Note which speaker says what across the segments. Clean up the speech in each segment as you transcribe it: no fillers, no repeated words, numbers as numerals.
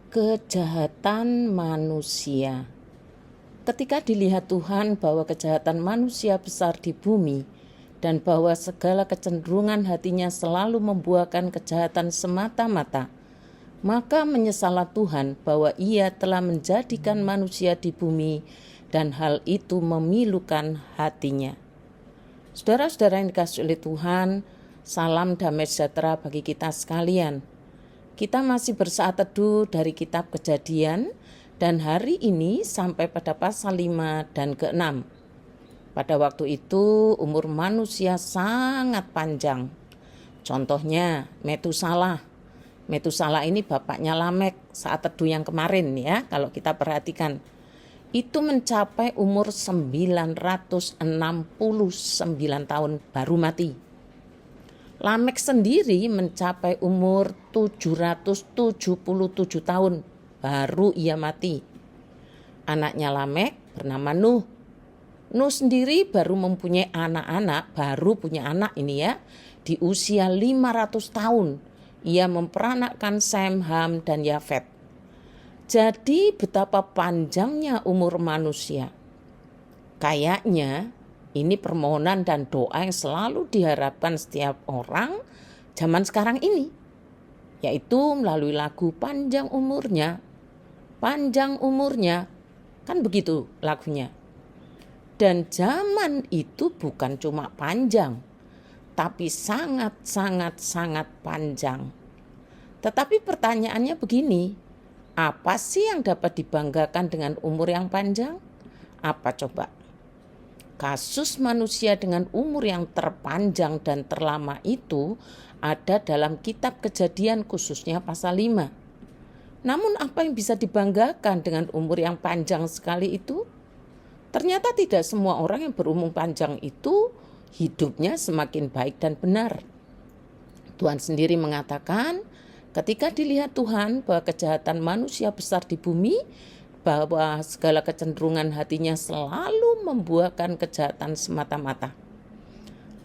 Speaker 1: Kejahatan manusia. Ketika dilihat Tuhan bahwa kejahatan manusia besar di bumi dan bahwa segala kecenderungan hatinya selalu membuahkan kejahatan semata-mata, maka menyesallah Tuhan bahwa Ia telah menjadikan manusia di bumi dan hal itu memilukan hatinya. Saudara-saudara yang dikasihi oleh Tuhan, salam damai sejahtera bagi kita sekalian. Kita masih bersaat teduh dari kitab Kejadian dan hari ini sampai pada pasal 5 dan ke-6. Pada waktu itu umur manusia sangat panjang. Contohnya Metusalah. Metusalah ini bapaknya Lamek saat teduh yang kemarin ya, kalau kita perhatikan. Itu mencapai umur 969 tahun baru mati. Lamek sendiri mencapai umur 777 tahun baru ia mati. Anaknya Lamek bernama Nuh. Nuh sendiri baru mempunyai anak-anak, baru punya anak ini ya, di usia 500 tahun. Ia memperanakkan Sem, Ham, dan Yafet. Jadi betapa panjangnya umur manusia. Kayaknya ini permohonan dan doa yang selalu diharapkan setiap orang zaman sekarang ini, yaitu melalui lagu Panjang Umurnya. Panjang umurnya, kan begitu lagunya. Dan zaman itu bukan cuma panjang, tapi sangat panjang. Tetapi pertanyaannya begini, apa sih yang dapat dibanggakan dengan umur yang panjang? Apa coba? Kasus manusia dengan umur yang terpanjang dan terlama itu ada dalam kitab Kejadian khususnya pasal 5. Namun apa yang bisa dibanggakan dengan umur yang panjang sekali itu? Ternyata tidak semua orang yang berumur panjang itu hidupnya semakin baik dan benar. Tuhan sendiri mengatakan ketika dilihat Tuhan bahwa kejahatan manusia besar di bumi, bahwa segala kecenderungan hatinya selalu membuahkan kejahatan semata-mata.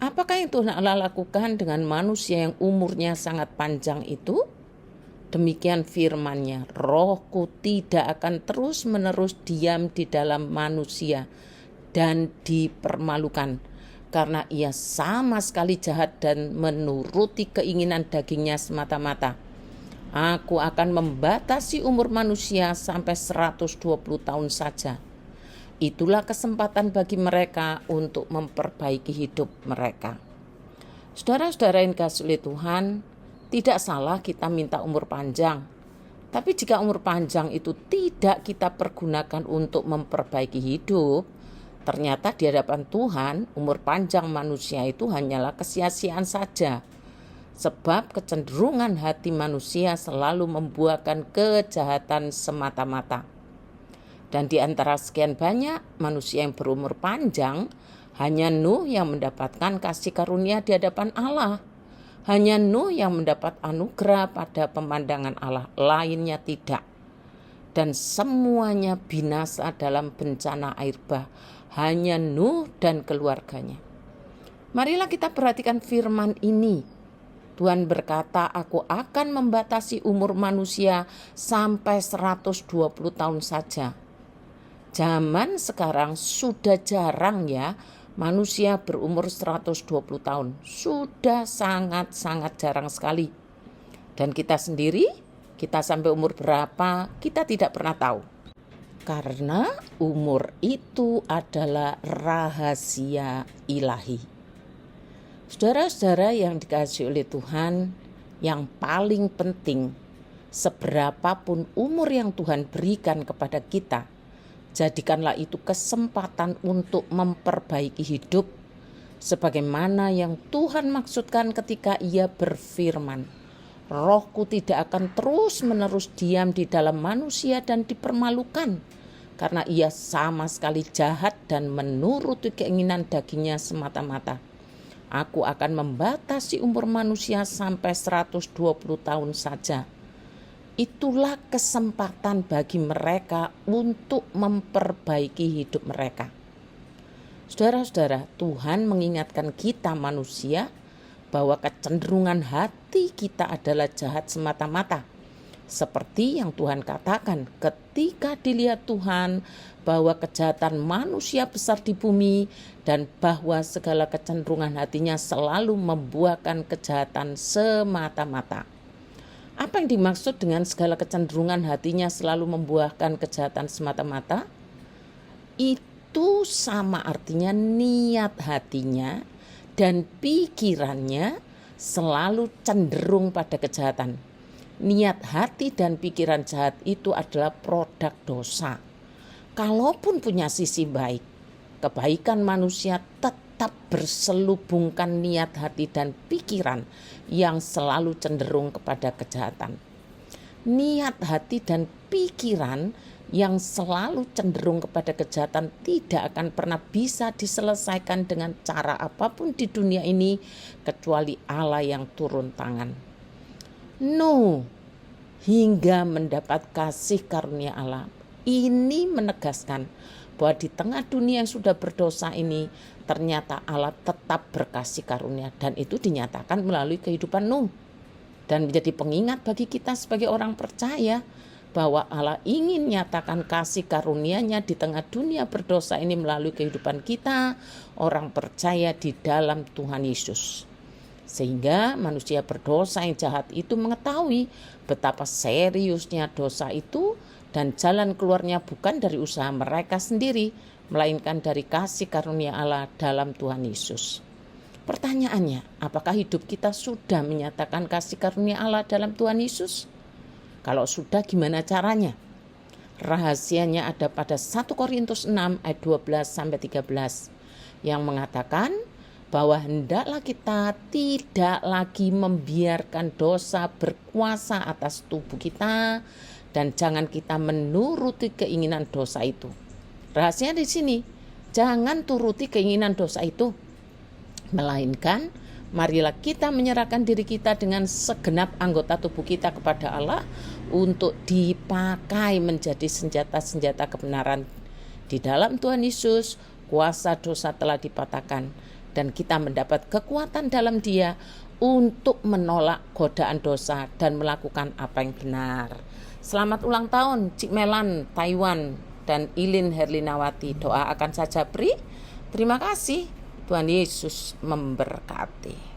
Speaker 1: Apakah yang Tuhan Allah lakukan dengan manusia yang umurnya sangat panjang itu? Demikian firman-Nya, Rohku tidak akan terus-menerus diam di dalam manusia dan dipermalukan, karena ia sama sekali jahat dan menuruti keinginan dagingnya semata-mata. Aku akan membatasi umur manusia sampai 120 tahun saja. Itulah kesempatan bagi mereka untuk memperbaiki hidup mereka. Saudara-saudara yang dikasihi oleh Tuhan, tidak salah kita minta umur panjang. Tapi jika umur panjang itu tidak kita pergunakan untuk memperbaiki hidup, ternyata di hadapan Tuhan umur panjang manusia itu hanyalah kesia-siaan saja. Sebab kecenderungan hati manusia selalu membuahkan kejahatan semata-mata. Dan di antara sekian banyak manusia yang berumur panjang, hanya Nuh yang mendapatkan kasih karunia di hadapan Allah. Hanya Nuh yang mendapat anugerah pada pemandangan Allah, lainnya tidak. Dan semuanya binasa dalam bencana air bah, hanya Nuh dan keluarganya. Marilah kita perhatikan firman ini. Tuhan berkata, aku akan membatasi umur manusia sampai 120 tahun saja. Zaman sekarang sudah jarang ya manusia berumur 120 tahun. Sudah sangat jarang sekali. Dan kita sendiri, kita sampai umur berapa, kita tidak pernah tahu. Karena umur itu adalah rahasia ilahi. Saudara-saudara yang dikasihi oleh Tuhan, yang paling penting, seberapapun umur yang Tuhan berikan kepada kita, jadikanlah itu kesempatan untuk memperbaiki hidup, sebagaimana yang Tuhan maksudkan ketika Ia berfirman, Rohku tidak akan terus-menerus diam di dalam manusia dan dipermalukan, karena ia sama sekali jahat dan menuruti keinginan dagingnya semata-mata. Aku akan membatasi umur manusia sampai 120 tahun saja. Itulah kesempatan bagi mereka untuk memperbaiki hidup mereka. Saudara-saudara, Tuhan mengingatkan kita manusia bahwa kecenderungan hati kita adalah jahat semata-mata. Seperti yang Tuhan katakan, ketika dilihat Tuhan bahwa kejahatan manusia besar di bumi dan bahwa segala kecenderungan hatinya selalu membuahkan kejahatan semata-mata. Apa yang dimaksud dengan segala kecenderungan hatinya selalu membuahkan kejahatan semata-mata? Itu sama artinya niat hatinya dan pikirannya selalu cenderung pada kejahatan. Niat hati dan pikiran jahat itu adalah produk dosa. Kalaupun punya sisi baik, kebaikan manusia tetap berselubungkan niat hati dan pikiran yang selalu cenderung kepada kejahatan. Niat hati dan pikiran yang selalu cenderung kepada kejahatan tidak akan pernah bisa diselesaikan dengan cara apapun di dunia ini kecuali Allah yang turun tangan. Hingga mendapat kasih karunia Allah. Ini menegaskan bahwa di tengah dunia yang sudah berdosa ini ternyata Allah tetap berkasih karunia, dan itu dinyatakan melalui kehidupan Nuh dan menjadi pengingat bagi kita sebagai orang percaya bahwa Allah ingin nyatakan kasih karunia-Nya di tengah dunia berdosa ini melalui kehidupan kita orang percaya di dalam Tuhan Yesus. Sehingga manusia berdosa yang jahat itu mengetahui betapa seriusnya dosa itu dan jalan keluarnya bukan dari usaha mereka sendiri, melainkan dari kasih karunia Allah dalam Tuhan Yesus. Pertanyaannya, apakah hidup kita sudah menyatakan kasih karunia Allah dalam Tuhan Yesus? Kalau sudah, gimana caranya? Rahasianya ada pada 1 Korintus 6 ayat 12-13 yang mengatakan bahwa hendaklah kita tidak lagi membiarkan dosa berkuasa atas tubuh kita dan jangan kita menuruti keinginan dosa itu. Rahasianya di sini, jangan turuti keinginan dosa itu, melainkan marilah kita menyerahkan diri kita dengan segenap anggota tubuh kita kepada Allah untuk dipakai menjadi senjata-senjata kebenaran. Di dalam Tuhan Yesus, kuasa dosa telah dipatahkan dan kita mendapat kekuatan dalam Dia untuk menolak godaan dosa dan melakukan apa yang benar. Selamat ulang tahun Cik Melan, Taiwan, dan Ilin Herlinawati. Doa akan saja beri. Terima kasih. Tuhan Yesus memberkati.